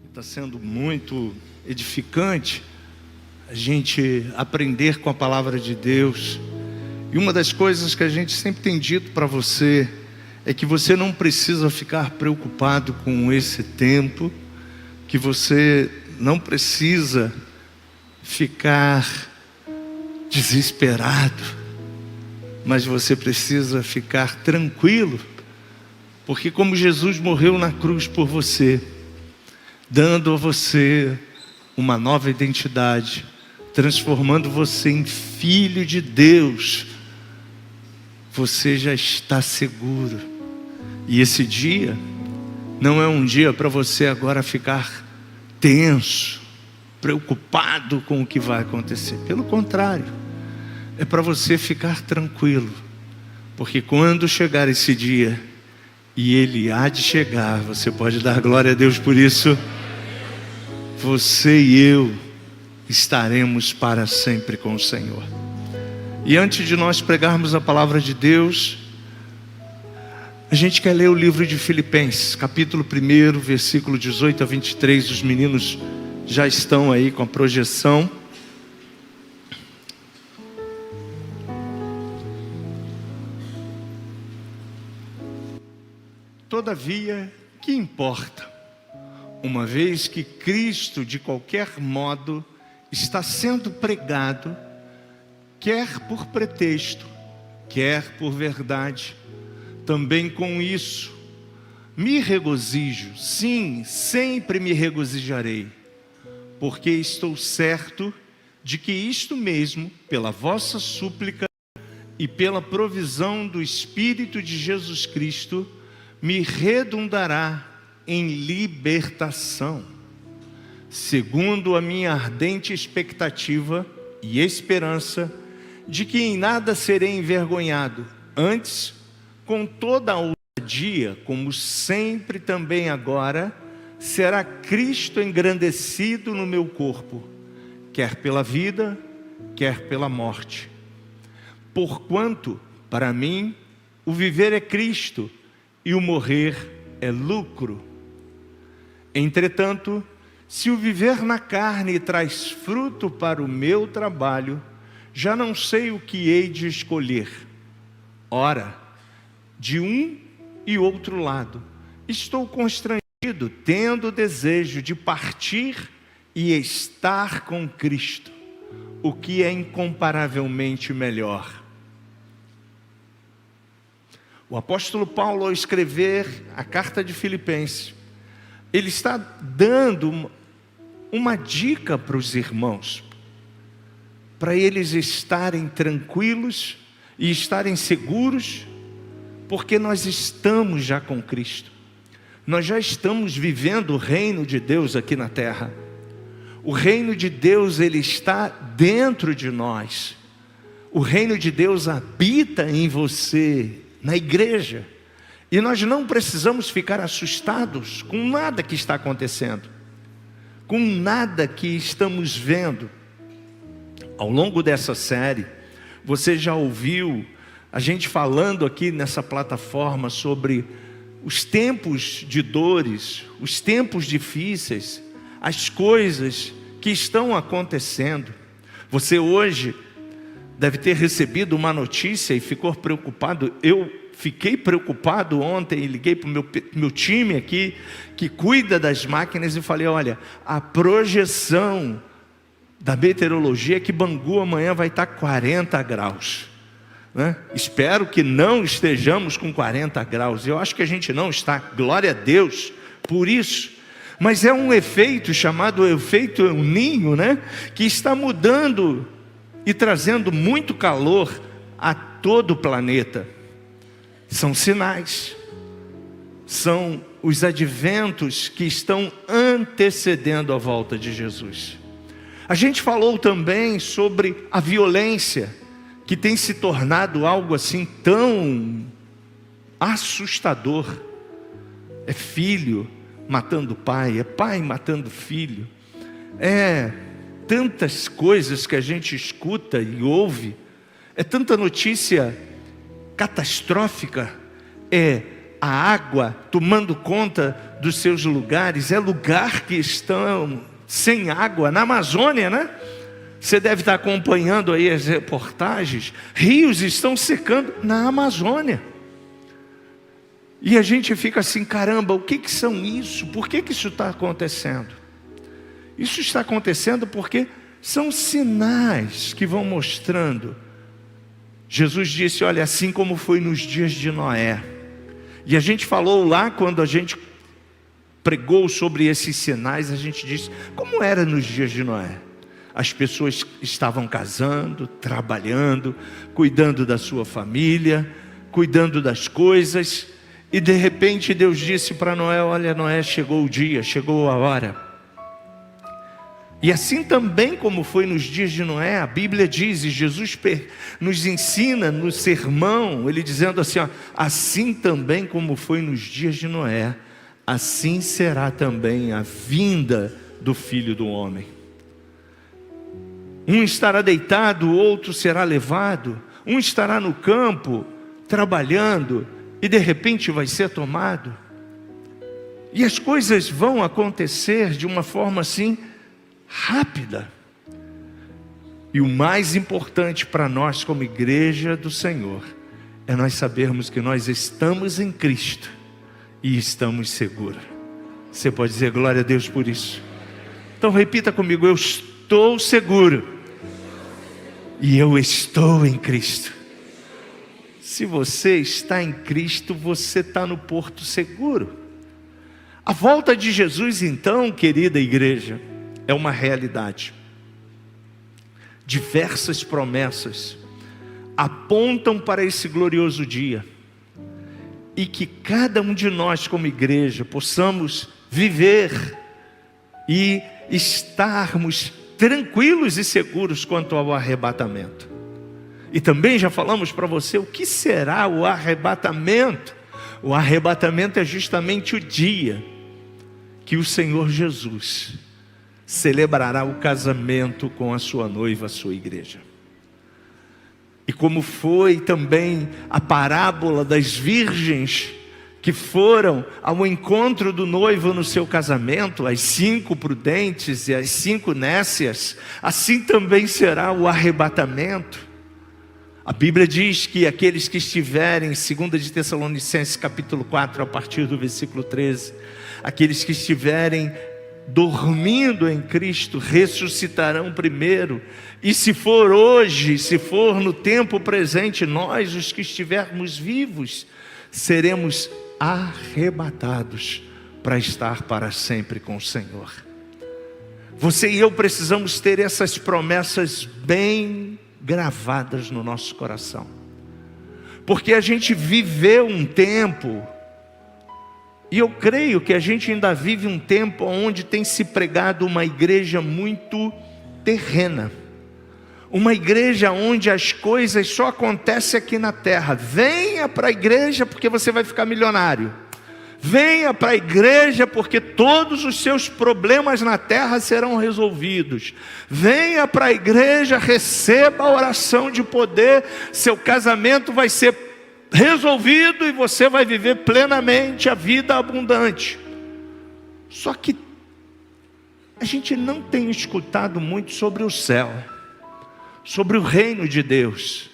Está sendo muito edificante a gente aprender com a palavra de Deus. E uma das coisas que a gente sempre tem dito para você é que você não precisa ficar preocupado com esse tempo, que você não precisa ficar desesperado, mas você precisa ficar tranquilo, porque como Jesus morreu na cruz por você, dando a você uma nova identidade, transformando você em filho de Deus, você já está seguro. E esse dia não é um dia para você agora ficar tenso, preocupado com o que vai acontecer. Pelo contrário, é para você ficar tranquilo, porque quando chegar esse dia, e ele há de chegar, você pode dar glória a Deus por isso, você e eu estaremos para sempre com o Senhor. E antes de nós pregarmos a palavra de Deus, a gente quer ler o livro de Filipenses, capítulo 1, versículo 18 a 23. Os meninos já estão aí com a projeção. Todavia, que importa? Uma vez que Cristo, de qualquer modo, está sendo pregado, quer por pretexto, quer por verdade, também com isso me regozijo, sim, sempre me regozijarei, porque estou certo de que isto mesmo, pela vossa súplica e pela provisão do Espírito de Jesus Cristo, me redundará em libertação, segundo a minha ardente expectativa e esperança de que em nada serei envergonhado, antes, com toda a ousadia, como sempre também agora, será Cristo engrandecido no meu corpo, quer pela vida, quer pela morte. Porquanto, para mim, o viver é Cristo e o morrer é lucro. Entretanto, se o viver na carne traz fruto para o meu trabalho, já não sei o que hei de escolher. Ora, de um e outro lado, estou constrangido, tendo desejo de partir e estar com Cristo, o que é incomparavelmente melhor. O apóstolo Paulo, ao escrever a carta de Filipenses, ele está dando uma dica para os irmãos, para eles estarem tranquilos e estarem seguros, porque nós estamos já com Cristo. Nós já estamos vivendo o reino de Deus aqui na terra. O reino de Deus, ele está dentro de nós. O reino de Deus habita em você, na igreja. E nós não precisamos ficar assustados com nada que está acontecendo, com nada que estamos vendo. Ao longo dessa série, você já ouviu a gente falando aqui nessa plataforma sobre os tempos de dores, os tempos difíceis, as coisas que estão acontecendo. Você hoje deve ter recebido uma notícia e ficou preocupado. Eu fiquei preocupado ontem e liguei para o meu time aqui, que cuida das máquinas, e falei: olha, a projeção da meteorologia é que Bangu amanhã vai estar 40 graus. Né? Espero que não estejamos com 40 graus. Eu acho que a gente não está, glória a Deus por isso. Mas é um efeito chamado efeito El Niño, né? Que está mudando e trazendo muito calor a todo o planeta. São sinais, são os adventos que estão antecedendo a volta de Jesus. A gente falou também sobre a violência, que tem se tornado algo assim tão assustador. É filho matando pai, é pai matando filho, é tantas coisas que a gente escuta e ouve, é tanta notícia catastrófica, é a água tomando conta dos seus lugares. É lugar que estão sem água, na Amazônia, né? Você deve estar acompanhando aí as reportagens. Rios estão secando na Amazônia. E a gente fica assim, caramba, o que são isso? Por que isso está acontecendo? Isso está acontecendo porque são sinais que vão mostrando. Jesus disse, olha, assim como foi nos dias de Noé. E a gente falou lá, quando a gente pregou sobre esses sinais, a gente disse, como era nos dias de Noé? As pessoas estavam casando, trabalhando, cuidando da sua família, cuidando das coisas. E de repente Deus disse para Noé, olha Noé, chegou o dia, chegou a hora. E assim também como foi nos dias de Noé, a Bíblia diz, e Jesus nos ensina no sermão, ele dizendo assim, ó, assim também como foi nos dias de Noé, assim será também a vinda do Filho do Homem. Um estará deitado, o outro será levado, um estará no campo, trabalhando, e de repente vai ser tomado. E as coisas vão acontecer de uma forma assim, rápida. E o mais importante para nós como igreja do Senhor é nós sabermos que nós estamos em Cristo e estamos seguros. Você pode dizer glória a Deus por isso? Então repita comigo, eu estou seguro e eu estou em Cristo. Se você está em Cristo, você está no porto seguro. A volta de Jesus então, querida igreja, é uma realidade. Diversas promessas apontam para esse glorioso dia. E que cada um de nós como igreja possamos viver e estarmos tranquilos e seguros quanto ao arrebatamento. E também já falamos para você o que será o arrebatamento. O arrebatamento é justamente o dia que o Senhor Jesus celebrará o casamento com a sua noiva, a sua igreja. E como foi também a parábola das virgens que foram ao encontro do noivo no seu casamento, as 5 prudentes e as 5 nécias, assim também será o arrebatamento. A Bíblia diz que aqueles que estiverem, 2 de Tessalonicenses capítulo 4, a partir do versículo 13, aqueles que estiverem dormindo em Cristo, ressuscitarão primeiro. E se for hoje, se for no tempo presente, nós, os que estivermos vivos, seremos arrebatados para estar para sempre com o Senhor. Você e eu precisamos ter essas promessas bem gravadas no nosso coração, porque a gente viveu um tempo, e eu creio que a gente ainda vive um tempo onde tem se pregado uma igreja muito terrena, uma igreja onde as coisas só acontecem aqui na terra. Venha para a igreja porque você vai ficar milionário. Venha para a igreja porque todos os seus problemas na terra serão resolvidos. Venha para a igreja, receba a oração de poder, seu casamento vai ser resolvido e você vai viver plenamente a vida abundante. Só que a gente não tem escutado muito sobre o céu, sobre o reino de Deus.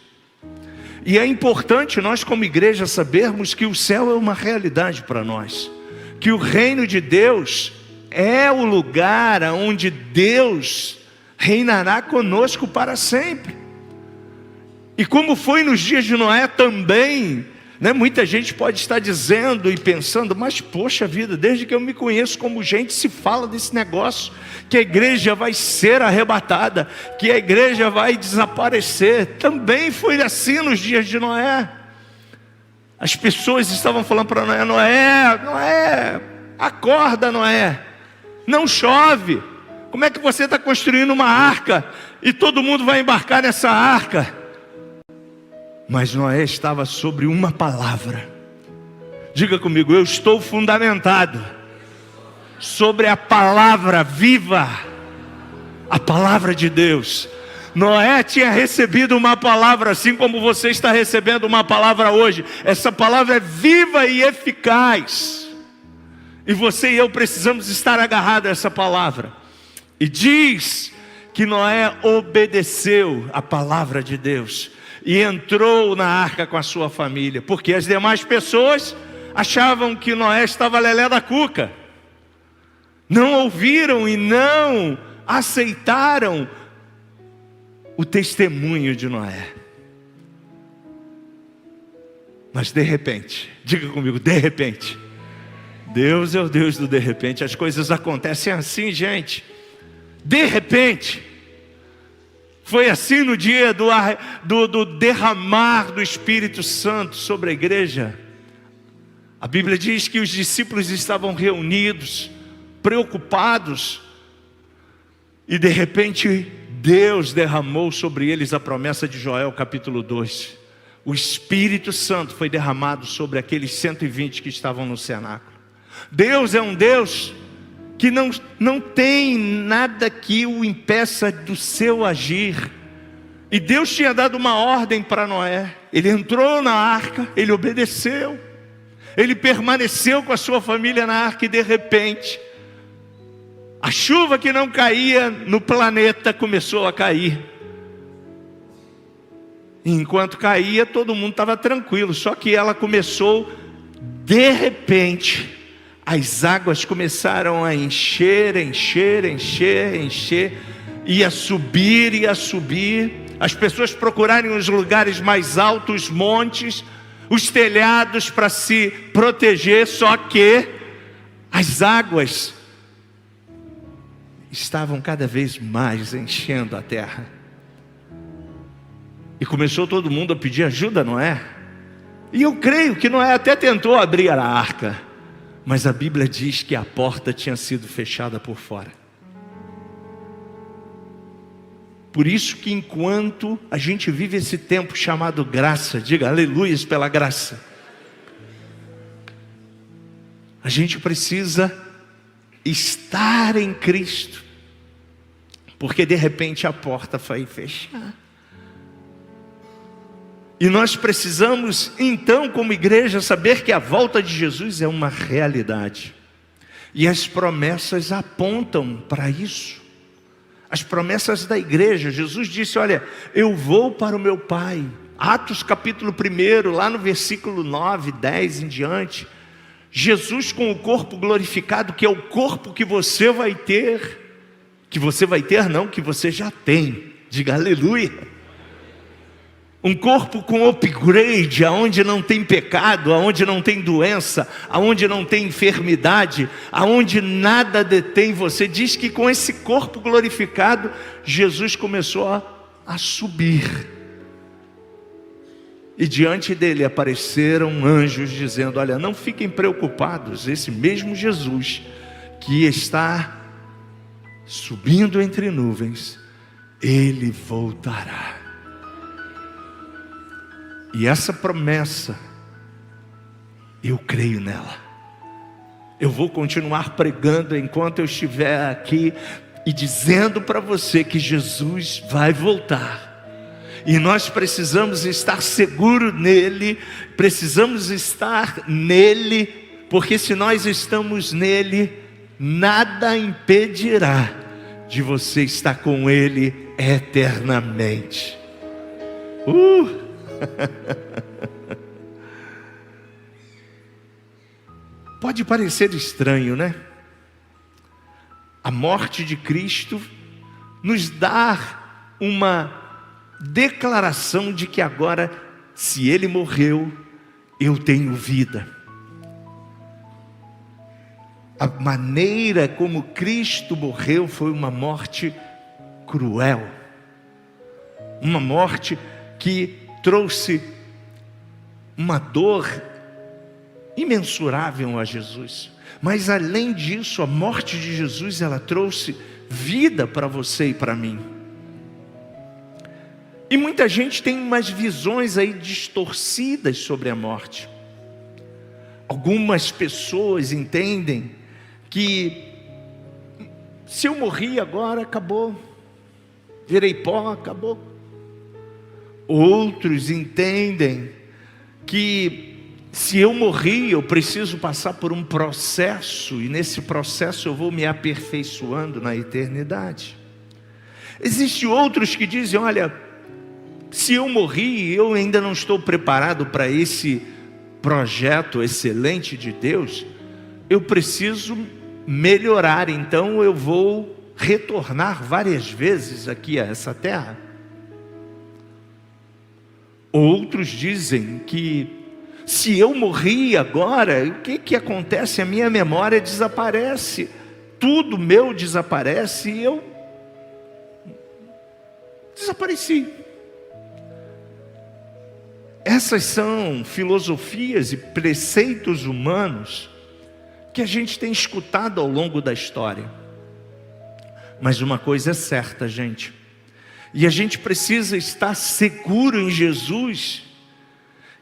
E é importante nós como igreja sabermos que o céu é uma realidade para nós, que o reino de Deus é o lugar onde Deus reinará conosco para sempre. E como foi nos dias de Noé também, né? Muita gente pode estar dizendo e pensando, mas poxa vida, desde que eu me conheço como gente, se fala desse negócio, que a igreja vai ser arrebatada, que a igreja vai desaparecer. Também foi assim nos dias de Noé. As pessoas estavam falando para Noé, Noé, acorda Noé, não chove, como é que você está construindo uma arca, e todo mundo vai embarcar nessa arca? Mas Noé estava sobre uma palavra. Diga comigo, eu estou fundamentado sobre a palavra viva, a palavra de Deus. Noé tinha recebido uma palavra, assim como você está recebendo uma palavra hoje. Essa palavra é viva e eficaz. E você e eu precisamos estar agarrados a essa palavra. E diz que Noé obedeceu a palavra de Deus e entrou na arca com a sua família, porque as demais pessoas achavam que Noé estava lelé da cuca. Não ouviram e não aceitaram o testemunho de Noé. Mas de repente, diga comigo, de repente, Deus é o Deus do de repente. As coisas acontecem assim, gente. De repente, foi assim no dia do derramar do Espírito Santo sobre a igreja. A Bíblia diz que os discípulos estavam reunidos, preocupados, e de repente Deus derramou sobre eles a promessa de Joel capítulo 2. O Espírito Santo foi derramado sobre aqueles 120 que estavam no cenáculo. Deus é um Deus que não tem nada que o impeça do seu agir. E Deus tinha dado uma ordem para Noé. Ele entrou na arca, ele obedeceu, ele permaneceu com a sua família na arca, e de repente a chuva que não caía no planeta começou a cair. E enquanto caía, todo mundo estava tranquilo. Só que ela começou, de repente, as águas começaram a encher, ia subir. As pessoas procurarem os lugares mais altos, os montes, os telhados para se proteger. Só que as águas estavam cada vez mais enchendo a terra. E começou todo mundo a pedir ajuda a Noé. E eu creio que Noé até tentou abrir a arca, mas a Bíblia diz que a porta tinha sido fechada por fora. Por isso que enquanto a gente vive esse tempo chamado graça, diga aleluias pela graça, a gente precisa estar em Cristo, porque de repente a porta vai fechar. E nós precisamos então, como igreja, saber que a volta de Jesus é uma realidade. E as promessas apontam para isso. As promessas da igreja. Jesus disse, olha, eu vou para o meu Pai. Atos capítulo 1, lá no versículo 9, 10 em diante. Jesus com o corpo glorificado, que é o corpo que você vai ter. Que você vai ter não, que você já tem. Diga aleluia. Um corpo com upgrade, aonde não tem pecado, aonde não tem doença, aonde não tem enfermidade, aonde nada detém você. Diz que com esse corpo glorificado, Jesus começou a subir. E diante dele apareceram anjos dizendo, olha, não fiquem preocupados, esse mesmo Jesus que está subindo entre nuvens, ele voltará. E essa promessa, eu creio nela. Eu vou continuar pregando enquanto eu estiver aqui e dizendo para você que Jesus vai voltar. E nós precisamos estar seguros nele, precisamos estar nele, porque se nós estamos nele, nada impedirá de você estar com ele eternamente. Pode parecer estranho, né? A morte de Cristo nos dá uma declaração de que agora, se Ele morreu, eu tenho vida. A maneira como Cristo morreu foi uma morte cruel, uma morte que trouxe uma dor imensurável a Jesus. Mas além disso, a morte de Jesus, ela trouxe vida para você e para mim. E muita gente tem umas visões aí distorcidas sobre a morte. Algumas pessoas entendem que se eu morri agora, acabou. virei pó, acabou. Outros entendem que se eu morri, eu preciso passar por um processo, e nesse processo eu vou me aperfeiçoando na eternidade. Existem outros que dizem, olha, se eu morri, eu ainda não estou preparado para esse projeto excelente de Deus, eu preciso melhorar, então eu vou retornar várias vezes aqui a essa terra. Outros dizem que se eu morri agora, o que acontece? A minha memória desaparece, tudo meu desaparece e eu desapareci. Essas são filosofias e preceitos humanos que a gente tem escutado ao longo da história. Mas uma coisa é certa, gente, e a gente precisa estar seguro em Jesus,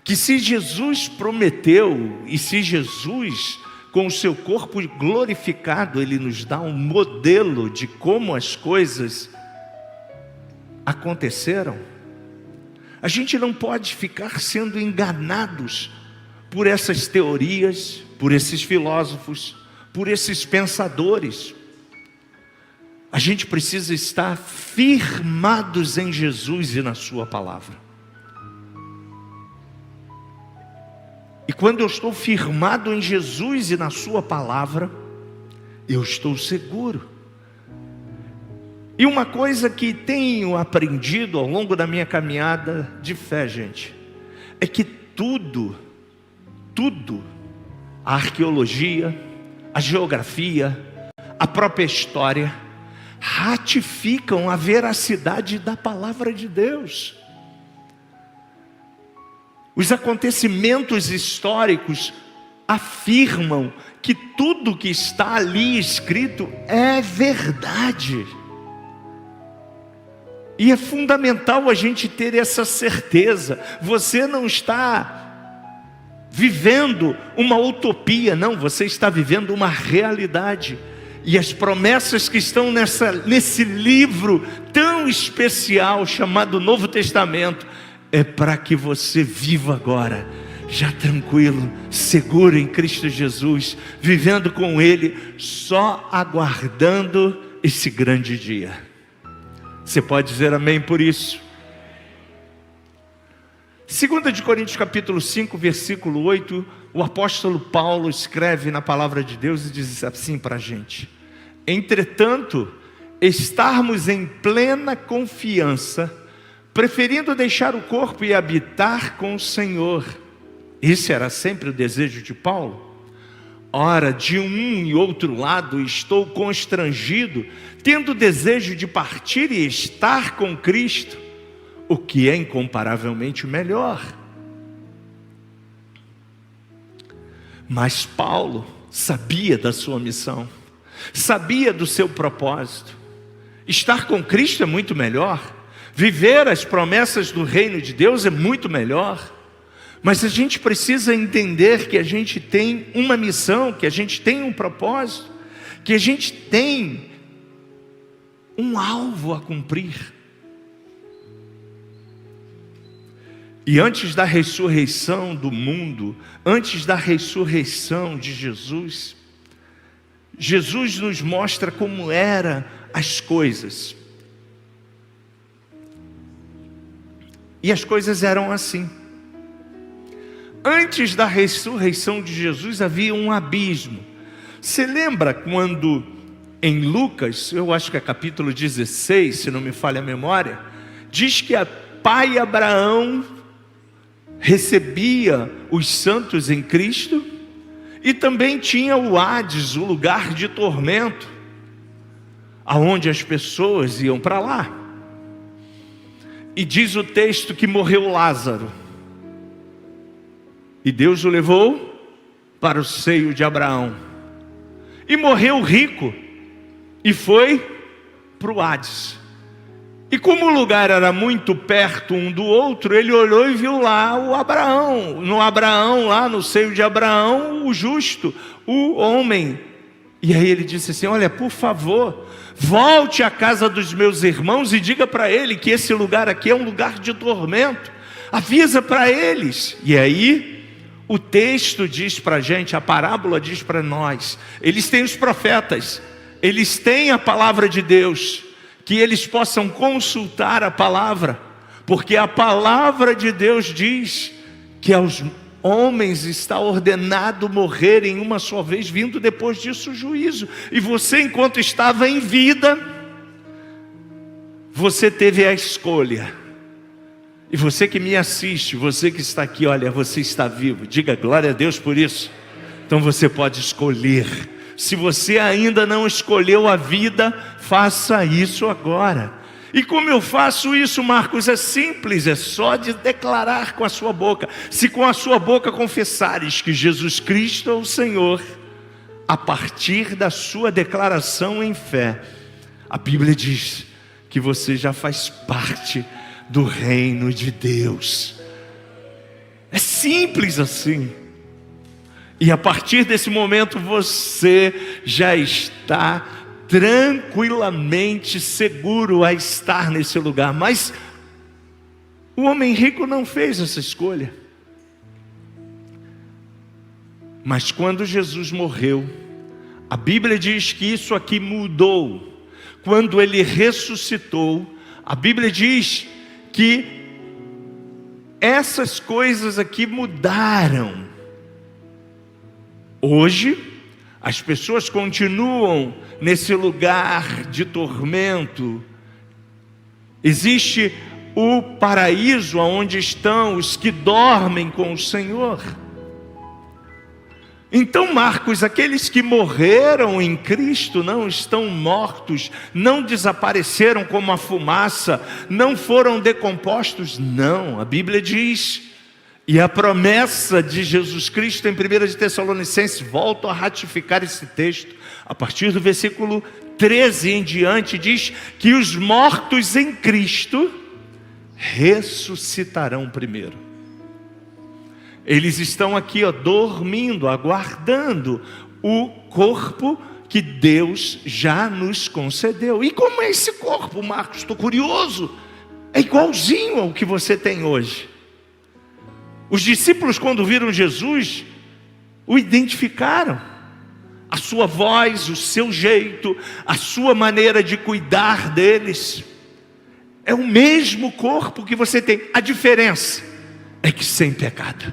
que se Jesus prometeu, e se Jesus, com o seu corpo glorificado, Ele nos dá um modelo de como as coisas aconteceram, a gente não pode ficar sendo enganados por essas teorias, por esses filósofos, por esses pensadores. A gente precisa estar firmados em Jesus e na sua palavra. E quando eu estou firmado em Jesus e na sua palavra, eu estou seguro. E uma coisa que tenho aprendido ao longo da minha caminhada de fé, gente, é que tudo, a arqueologia, a geografia, a própria história, ratificam a veracidade da palavra de Deus. Os acontecimentos históricos afirmam que tudo que está ali escrito é verdade. E é fundamental a gente ter essa certeza. Você não está vivendo uma utopia, não, você está vivendo uma realidade. E as promessas que estão nesse livro tão especial chamado Novo Testamento, é para que você viva agora, já tranquilo, seguro em Cristo Jesus, vivendo com Ele, só aguardando esse grande dia. Você pode dizer amém por isso? 2 Coríntios capítulo 5, versículo 8, o apóstolo Paulo escreve na palavra de Deus e diz assim para a gente: entretanto, estarmos em plena confiança, preferindo deixar o corpo e habitar com o Senhor. Esse era sempre o desejo de Paulo. Ora, de um e outro lado estou constrangido, tendo desejo de partir e estar com Cristo, o que é incomparavelmente melhor. Mas Paulo sabia da sua missão, sabia do seu propósito. Estar com Cristo é muito melhor, viver as promessas do reino de Deus é muito melhor. Mas a gente precisa entender que a gente tem uma missão, que a gente tem um propósito, que a gente tem um alvo a cumprir. E antes da ressurreição do mundo, antes da ressurreição de Jesus, Jesus nos mostra como eram as coisas. E as coisas eram assim. Antes da ressurreição de Jesus havia um abismo. Você lembra quando em Lucas, eu acho que é capítulo 16, se não me falha a memória, diz que o pai Abraão recebia os santos em Cristo e também tinha o Hades, o lugar de tormento, aonde as pessoas iam para lá. E diz o texto que morreu Lázaro. E Deus o levou para o seio de Abraão. E morreu o rico e foi para o Hades. E como o lugar era muito perto um do outro, ele olhou e viu lá o Abraão. No Abraão, lá no seio de Abraão, o justo, o homem E aí ele disse assim: olha, por favor, volte à casa dos meus irmãos e diga para ele que esse lugar aqui é um lugar de tormento. Avisa para eles. E aí o texto diz para a gente, a parábola diz para nós, eles têm os profetas, eles têm a palavra de Deus, que eles possam consultar a palavra, porque a palavra de Deus diz que aos homens está ordenado morrerem uma só vez, vindo depois disso o juízo. E você, enquanto estava em vida, você teve a escolha. E você que me assiste, você que está aqui, olha, você está vivo, diga glória a Deus por isso. Então você pode escolher. Se você ainda não escolheu a vida, faça isso agora. E como eu faço isso, Marcos? É simples, é só de declarar com a sua boca. Se com a sua boca confessares que Jesus Cristo é o Senhor, a partir da sua declaração em fé, a Bíblia diz que você já faz parte do reino de Deus. É simples assim. E a partir desse momento você já está tranquilamente seguro a estar nesse lugar. Mas o homem rico não fez essa escolha. Mas quando Jesus morreu, a Bíblia diz que isso aqui mudou. Quando ele ressuscitou, a Bíblia diz que essas coisas aqui mudaram. Hoje as pessoas continuam nesse lugar de tormento. Existe o paraíso onde estão os que dormem com o Senhor. Então, Marcos, aqueles que morreram em Cristo não estão mortos, não desapareceram como a fumaça, não foram decompostos, não. A Bíblia diz, e a promessa de Jesus Cristo em 1 de Tessalonicenses, volto a ratificar esse texto, a partir do versículo 13 em diante, diz que os mortos em Cristo ressuscitarão primeiro. Eles estão aqui, dormindo, aguardando o corpo que Deus já nos concedeu. E como é esse corpo, Marcos? Estou curioso. É igualzinho ao que você tem hoje. Os discípulos, quando viram Jesus, o identificaram. A sua voz, o seu jeito, a sua maneira de cuidar deles. É o mesmo corpo que você tem. A diferença é que sem pecado,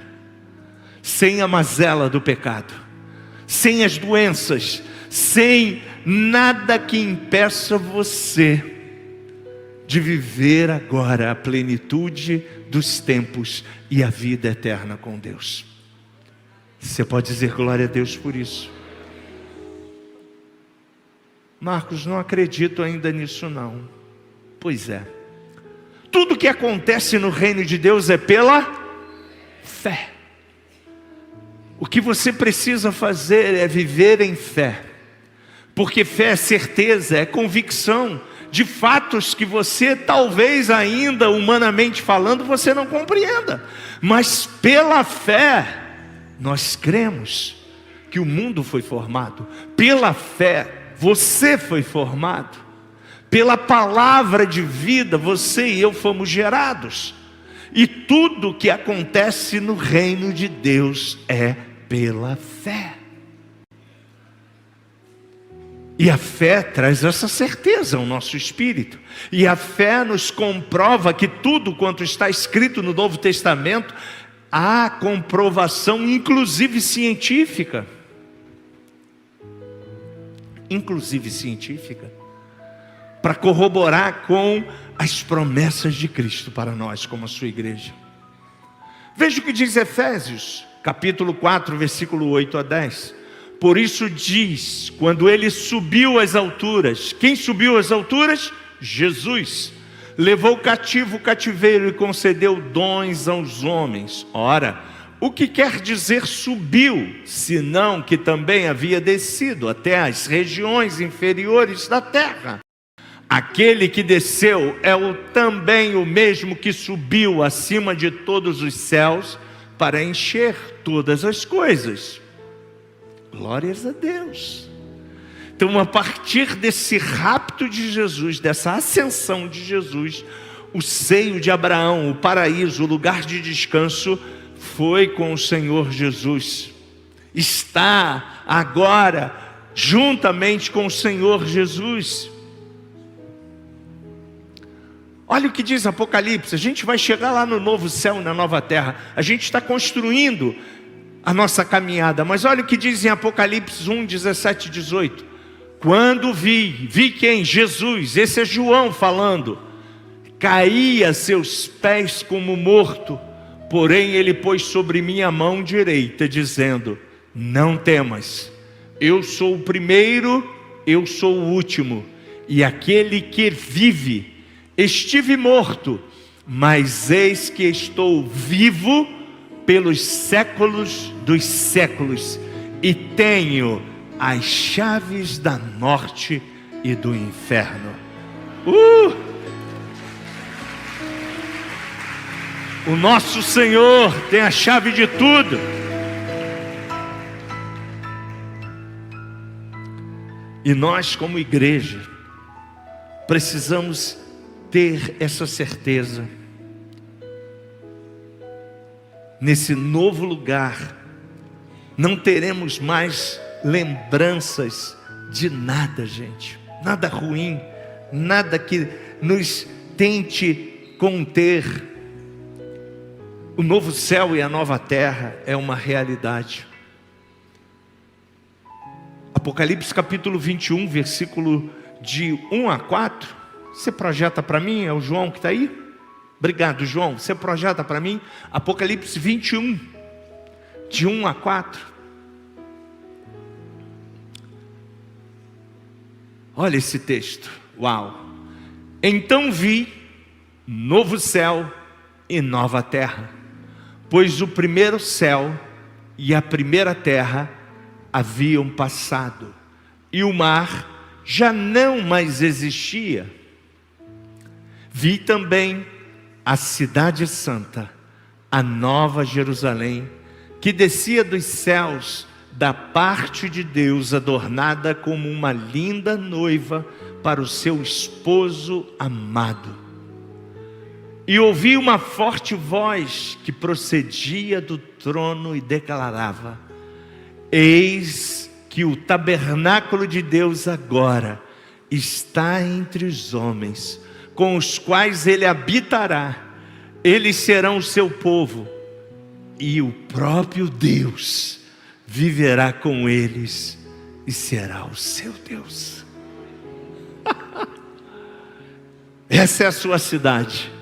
sem a mazela do pecado, sem as doenças, sem nada que impeça você de viver agora a plenitude dos tempos e a vida eterna com Deus. Você pode dizer glória a Deus por isso. Marcos, não acredito ainda nisso não. Pois é. Tudo que acontece no reino de Deus é pela fé. O que você precisa fazer é viver em fé. Porque fé é certeza, é convicção de fatos que você talvez ainda, humanamente falando, você não compreenda. Mas pela fé, nós cremos que o mundo foi formado. Pela fé, você foi formado. Pela palavra de vida, você e eu fomos gerados. E tudo que acontece no reino de Deus é pela fé. E a fé traz essa certeza ao nosso espírito. E a fé nos comprova que tudo quanto está escrito no Novo Testamento, há comprovação, inclusive científica. Inclusive científica. Para corroborar com as promessas de Cristo para nós, como a sua igreja. Veja o que diz Efésios, capítulo 4, versículo 8 a 10. Por isso diz, quando ele subiu às alturas, quem subiu às alturas? Jesus. Levou cativo o cativeiro e concedeu dons aos homens. Ora, o que quer dizer subiu, senão que também havia descido até as regiões inferiores da terra. Aquele que desceu é também o mesmo que subiu acima de todos os céus para encher todas as coisas. Glórias a Deus. Então, a partir desse rapto de Jesus, dessa ascensão de Jesus, o seio de Abraão, o paraíso, o lugar de descanso, foi com o Senhor Jesus. Está agora juntamente com o Senhor Jesus. Olha o que diz Apocalipse. A gente vai chegar lá no novo céu e na nova terra. A gente está construindo a nossa caminhada. Mas olha o que diz em Apocalipse 1, 17 e 18. Quando vi quem? Jesus, esse é João falando. Caí a seus pés como morto, porém ele pôs sobre mim a mão direita, dizendo: não temas, eu sou o primeiro, eu sou o último, e aquele que vive. Estive morto, mas eis que estou vivo pelos séculos dos séculos, e tenho as chaves da morte e do inferno. O nosso Senhor tem a chave de tudo. E nós, como igreja, precisamos ter essa certeza. Nesse novo lugar, não teremos mais lembranças de nada, gente. Nada ruim, nada que nos tente conter. O novo céu e a nova terra é uma realidade. Apocalipse capítulo 21, versículo de 1 a 4. Você projeta para mim? É o João que está aí? Obrigado, João. Você projeta para mim? Apocalipse 21, de 1 a 4. Olha esse texto. Uau! Então vi novo céu e nova terra, pois o primeiro céu e a primeira terra haviam passado, e o mar já não mais existia. Vi também a cidade santa, a nova Jerusalém, que descia dos céus da parte de Deus, adornada como uma linda noiva para o seu esposo amado. E ouvi uma forte voz que procedia do trono e declarava: eis que o tabernáculo de Deus agora está entre os homens, com os quais ele habitará. Eles serão o seu povo, e o próprio Deus viverá com eles e será o seu Deus. Essa é a sua cidade.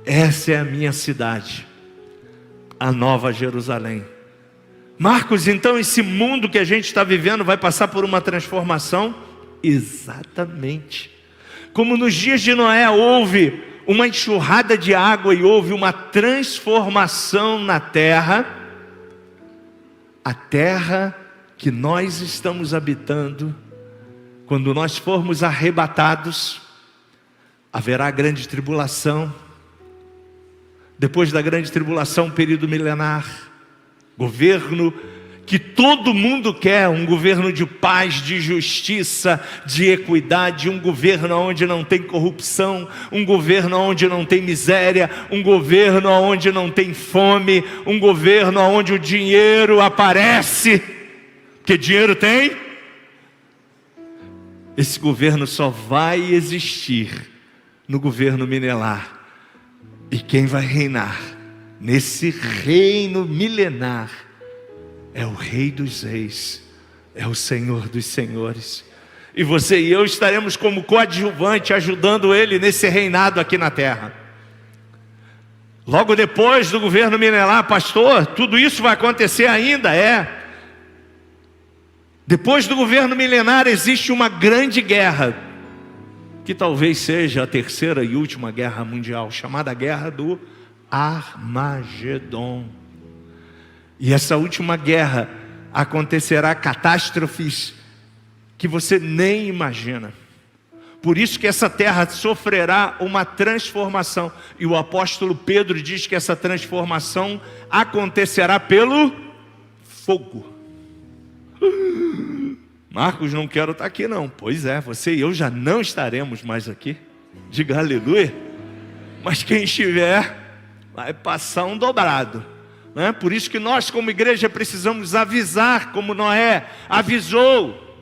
Essa é a minha cidade, a Nova Jerusalém. Marcos, então esse mundo que a gente está vivendo vai passar por uma transformação? Exatamente. Como nos dias de Noé houve uma enxurrada de água e houve uma transformação na terra, a terra que nós estamos habitando, quando nós formos arrebatados, haverá grande tribulação. Depois da grande tribulação, período milenar, governo que todo mundo quer, um governo de paz, de justiça, de equidade, um governo onde não tem corrupção, um governo onde não tem miséria, um governo onde não tem fome, um governo onde o dinheiro aparece, porque dinheiro tem. Esse governo só vai existir no governo milenar. E quem vai reinar nesse reino milenar é o Rei dos Reis, é o Senhor dos Senhores. E você e eu estaremos como coadjuvante, ajudando Ele nesse reinado aqui na terra. Logo depois do governo milenar, pastor, tudo isso vai acontecer ainda? Depois do governo milenar existe uma grande guerra, que talvez seja a terceira e última guerra mundial, chamada Guerra do Armagedon. E essa última guerra acontecerá catástrofes que você nem imagina. Por isso que essa terra sofrerá uma transformação. E o apóstolo Pedro diz que essa transformação acontecerá pelo fogo. Marcos, não quero estar aqui não. Pois é, você e eu já não estaremos mais aqui. Diga aleluia. Mas quem estiver, vai passar um dobrado, né? Por isso que nós como igreja precisamos avisar, como Noé avisou,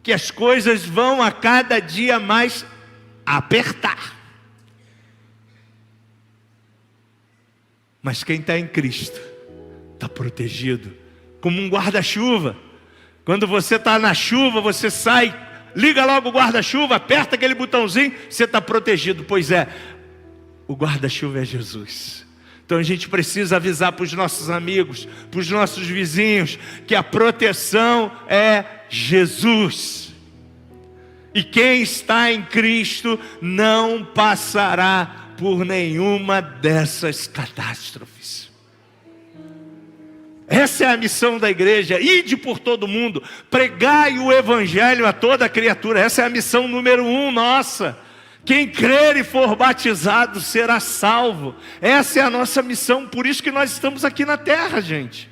que as coisas vão a cada dia mais apertar. Mas quem está em Cristo está protegido, como um guarda-chuva. Quando você está na chuva, você sai, liga logo o guarda-chuva, aperta aquele botãozinho, você está protegido. Pois é, o guarda-chuva é Jesus. Então a gente precisa avisar para os nossos amigos, para os nossos vizinhos, que a proteção é Jesus. E quem está em Cristo não passará por nenhuma dessas catástrofes. Essa é a missão da igreja: ide por todo mundo, pregai o evangelho a toda criatura. Essa é a missão número 1 nossa. Quem crer e for batizado será salvo. Essa é a nossa missão, por isso que nós estamos aqui na terra, gente.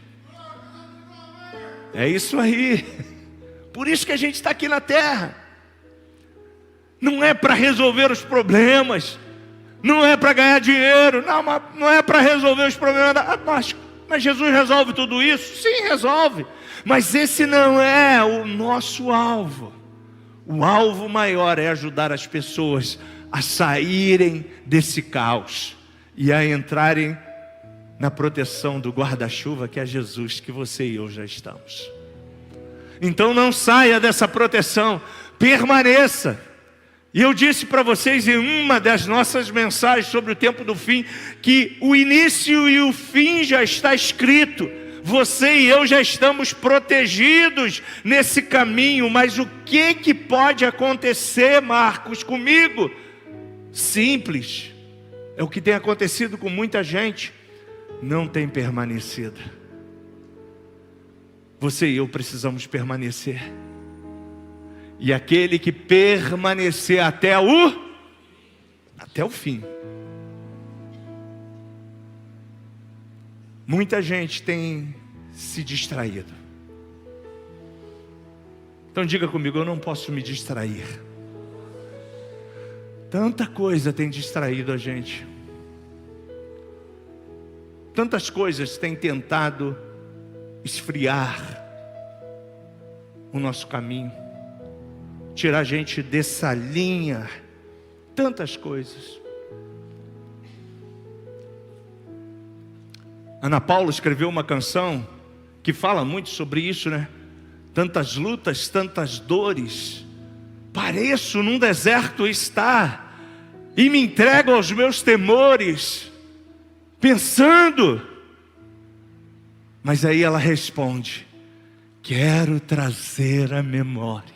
É isso aí. Por isso que a gente está aqui na terra. Não é para resolver os problemas, não é para ganhar dinheiro, não é para resolver os problemas. Mas Jesus resolve tudo isso? Sim, resolve. Mas esse não é o nosso alvo. O alvo maior é ajudar as pessoas a saírem desse caos e a entrarem na proteção do guarda-chuva que é Jesus, que você e eu já estamos. Então não saia dessa proteção, permaneça. E eu disse para vocês em uma das nossas mensagens sobre o tempo do fim, que o início e o fim já está escrito. Você e eu já estamos protegidos nesse caminho. Mas o que pode acontecer, Marcos, comigo? Simples. É o que tem acontecido com muita gente. Não tem permanecido. Você e eu precisamos permanecer. E aquele que permanecer até o fim. Muita gente tem se distraído. Então diga comigo, eu não posso me distrair. Tanta coisa tem distraído a gente. Tantas coisas têm tentado esfriar o nosso caminho, tirar a gente dessa linha. Tantas coisas. Ana Paula escreveu uma canção que fala muito sobre isso, né? Tantas lutas, tantas dores, pareço num deserto estar, e me entrego aos meus temores, pensando. Mas aí ela responde: quero trazer à memória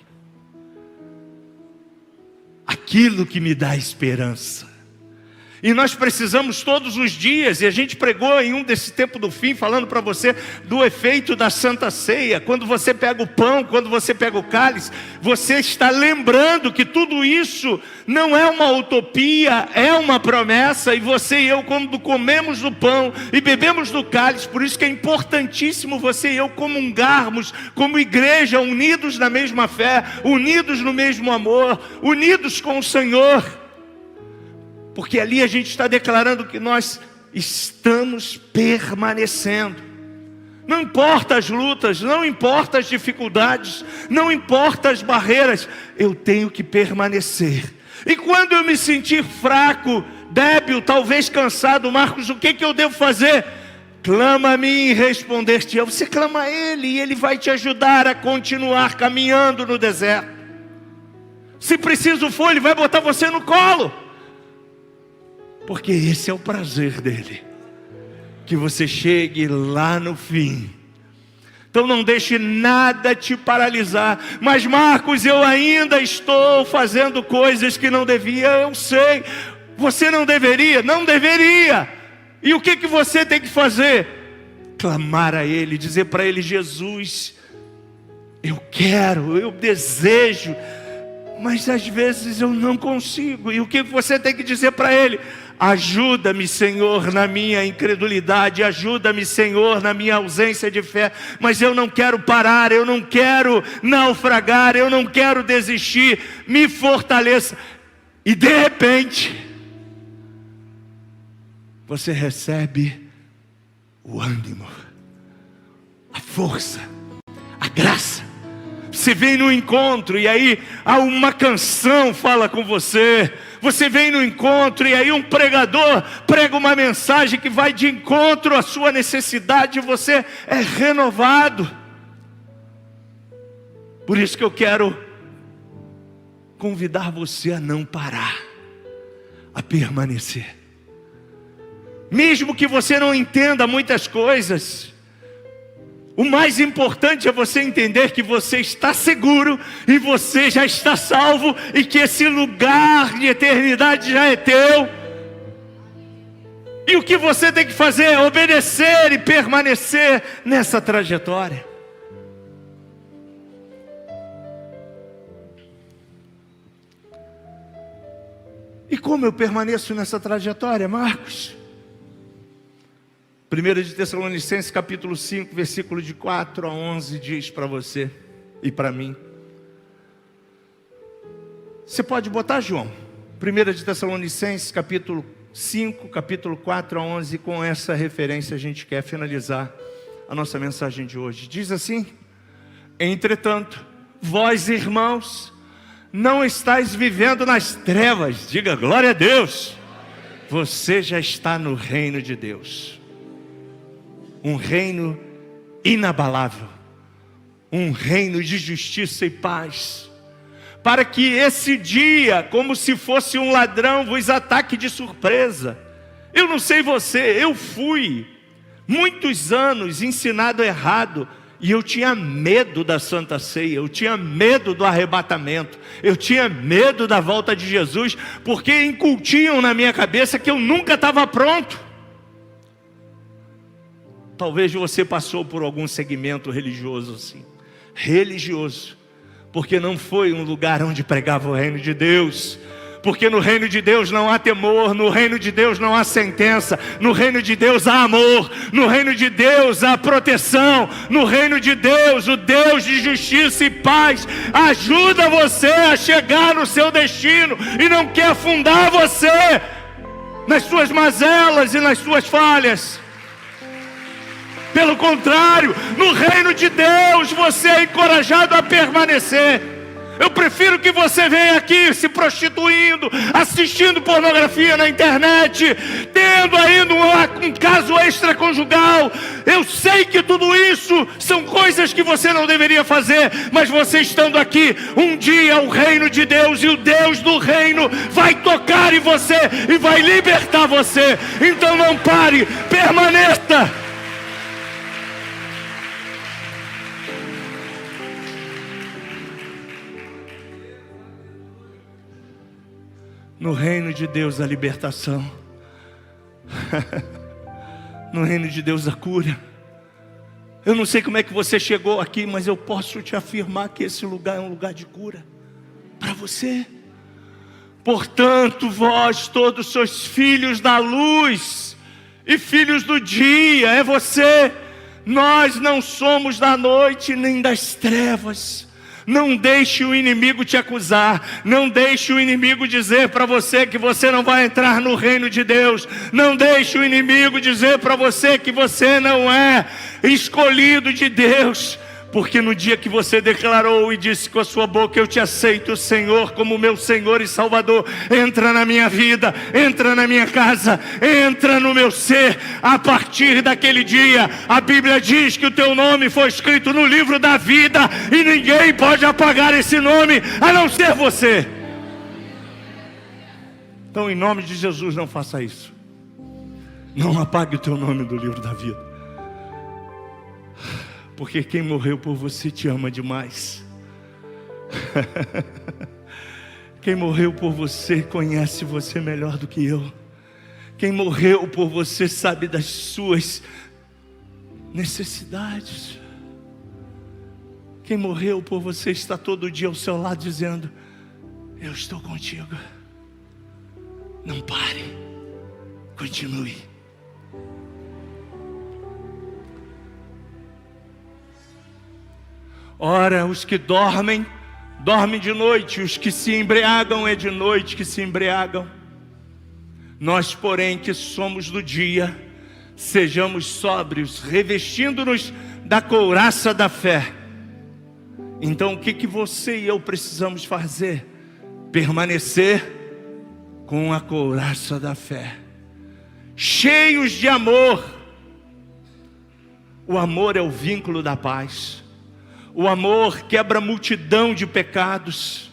aquilo que me dá esperança. E nós precisamos todos os dias, e a gente pregou em um desse tempo do fim, falando para você do efeito da Santa Ceia. Quando você pega o pão, quando você pega o cálice, você está lembrando que tudo isso não é uma utopia, é uma promessa. E você e eu, quando comemos do pão e bebemos do cálice, por isso que é importantíssimo você e eu comungarmos como igreja, unidos na mesma fé, unidos no mesmo amor, unidos com o Senhor. Porque ali a gente está declarando que nós estamos permanecendo. Não importa as lutas, não importa as dificuldades, não importa as barreiras, eu tenho que permanecer. E quando eu me sentir fraco, débil, talvez cansado, Marcos, o que eu devo fazer? Clama a mim e responder-te-ei. Você clama a Ele e Ele vai te ajudar a continuar caminhando no deserto. Se preciso for, Ele vai botar você no colo. Porque esse é o prazer dele, que você chegue lá no fim. Então não deixe nada te paralisar. Mas Marcos, eu ainda estou fazendo coisas que não devia. Eu sei, você não deveria, não deveria. E o que você tem que fazer? Clamar a Ele, dizer para Ele: Jesus, eu quero, eu desejo, mas às vezes eu não consigo. E o que você tem que dizer para Ele? Ajuda-me, Senhor, na minha incredulidade. Ajuda-me, Senhor, na minha ausência de fé. Mas eu não quero parar, eu não quero naufragar, eu não quero desistir. Me fortaleça. E de repente, você recebe o ânimo, a força, a graça. Você vem no encontro e aí uma canção fala com você. Você vem no encontro e aí um pregador prega uma mensagem que vai de encontro à sua necessidade e você é renovado. Por isso que eu quero convidar você a não parar, a permanecer. Mesmo que você não entenda muitas coisas, o mais importante é você entender que você está seguro e você já está salvo e que esse lugar de eternidade já é teu. E o que você tem que fazer é obedecer e permanecer nessa trajetória. E como eu permaneço nessa trajetória, Marcos? 1 de Tessalonicenses capítulo 5, versículo de 4 a 11 diz para você e para mim. Você pode botar, João? 1 de Tessalonicenses capítulo 5, capítulo 4 a 11. Com essa referência a gente quer finalizar a nossa mensagem de hoje. Diz assim: entretanto, vós irmãos, não estáis vivendo nas trevas. Diga glória a Deus. Você já está no reino de Deus. Um reino inabalável, um reino de justiça e paz, para que esse dia, como se fosse um ladrão, vos ataque de surpresa. Eu não sei você, eu fui muitos anos ensinado errado, e eu tinha medo da Santa Ceia, eu tinha medo do arrebatamento, eu tinha medo da volta de Jesus, porque incutiam na minha cabeça que eu nunca estava pronto. Talvez você passou por algum segmento religioso assim, religioso, porque não foi um lugar onde pregava o reino de Deus. Porque no reino de Deus não há temor, no reino de Deus não há sentença, no reino de Deus há amor, no reino de Deus há proteção, no reino de Deus, o Deus de justiça e paz ajuda você a chegar no seu destino e não quer afundar você nas suas mazelas e nas suas falhas. Pelo contrário, no reino de Deus você é encorajado a permanecer. Eu prefiro que você venha aqui se prostituindo, assistindo pornografia na internet, tendo ainda um caso extraconjugal. Eu sei que tudo isso são coisas que você não deveria fazer, mas você estando aqui, um dia o reino de Deus e o Deus do reino vai tocar em você e vai libertar você. Então não pare, permaneça. No reino de Deus a libertação. No reino de Deus a cura. Eu não sei como é que você chegou aqui, mas eu posso te afirmar que esse lugar é um lugar de cura para você. Portanto, vós todos sois filhos da luz e filhos do dia. É você. Nós não somos da noite nem das trevas. Não deixe o inimigo te acusar. Não deixe o inimigo dizer para você que você não vai entrar no reino de Deus. Não deixe o inimigo dizer para você que você não é escolhido de Deus. Porque no dia que você declarou e disse com a sua boca: eu te aceito, Senhor, como meu Senhor e Salvador, entra na minha vida, entra na minha casa, entra no meu ser. A partir daquele dia, a Bíblia diz que o teu nome foi escrito no livro da vida, e ninguém pode apagar esse nome, a não ser você. Então, em nome de Jesus, não faça isso. Não apague o teu nome do livro da vida. Porque quem morreu por você te ama demais. Quem morreu por você conhece você melhor do que eu. Quem morreu por você sabe das suas necessidades. Quem morreu por você está todo dia ao seu lado dizendo: eu estou contigo. Não pare. Continue. Ora, os que dormem, dormem de noite. Os que se embriagam, é de noite que se embriagam. Nós, porém, que somos do dia, sejamos sóbrios, revestindo-nos da couraça da fé. Então, o que você e eu precisamos fazer? Permanecer com a couraça da fé, cheios de amor. O amor é o vínculo da paz. O amor quebra a multidão de pecados.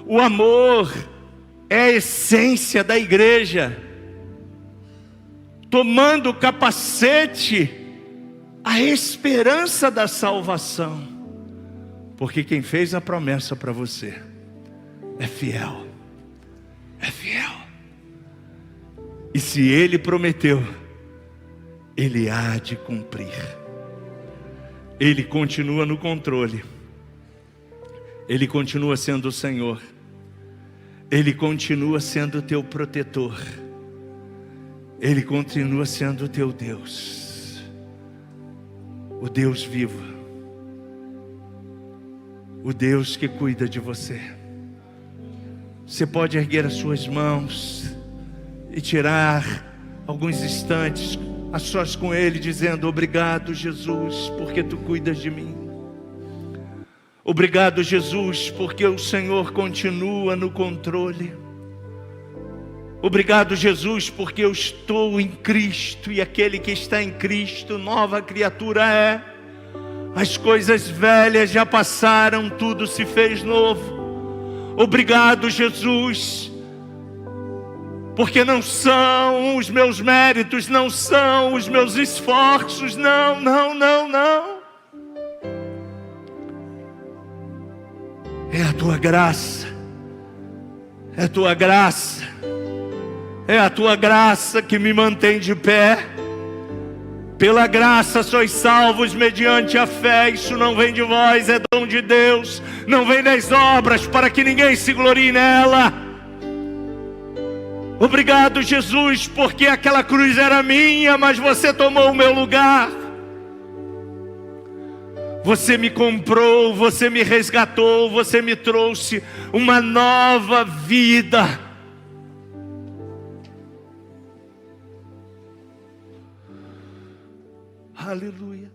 O amor é a essência da igreja. Tomando o capacete, a esperança da salvação. Porque quem fez a promessa para você é fiel. É fiel. E se Ele prometeu, Ele há de cumprir. Ele continua no controle. Ele continua sendo o Senhor. Ele continua sendo o teu protetor. Ele continua sendo o teu Deus. O Deus vivo. O Deus que cuida de você. Você pode erguer as suas mãos e tirar alguns instantes a sós com Ele, dizendo: obrigado, Jesus, porque Tu cuidas de mim. Obrigado, Jesus, porque o Senhor continua no controle. Obrigado, Jesus, porque eu estou em Cristo, e aquele que está em Cristo, nova criatura é. As coisas velhas já passaram, tudo se fez novo. Obrigado, Jesus, porque não são os meus méritos, não são os meus esforços, não. É a Tua graça, é a Tua graça, é a Tua graça que me mantém de pé. Pela graça sois salvos mediante a fé. Isso não vem de vós, é dom de Deus. Não vem das obras, para que ninguém se glorie nela. Obrigado, Jesus, porque aquela cruz era minha, mas você tomou o meu lugar. Você me comprou, você me resgatou, você me trouxe uma nova vida. Aleluia.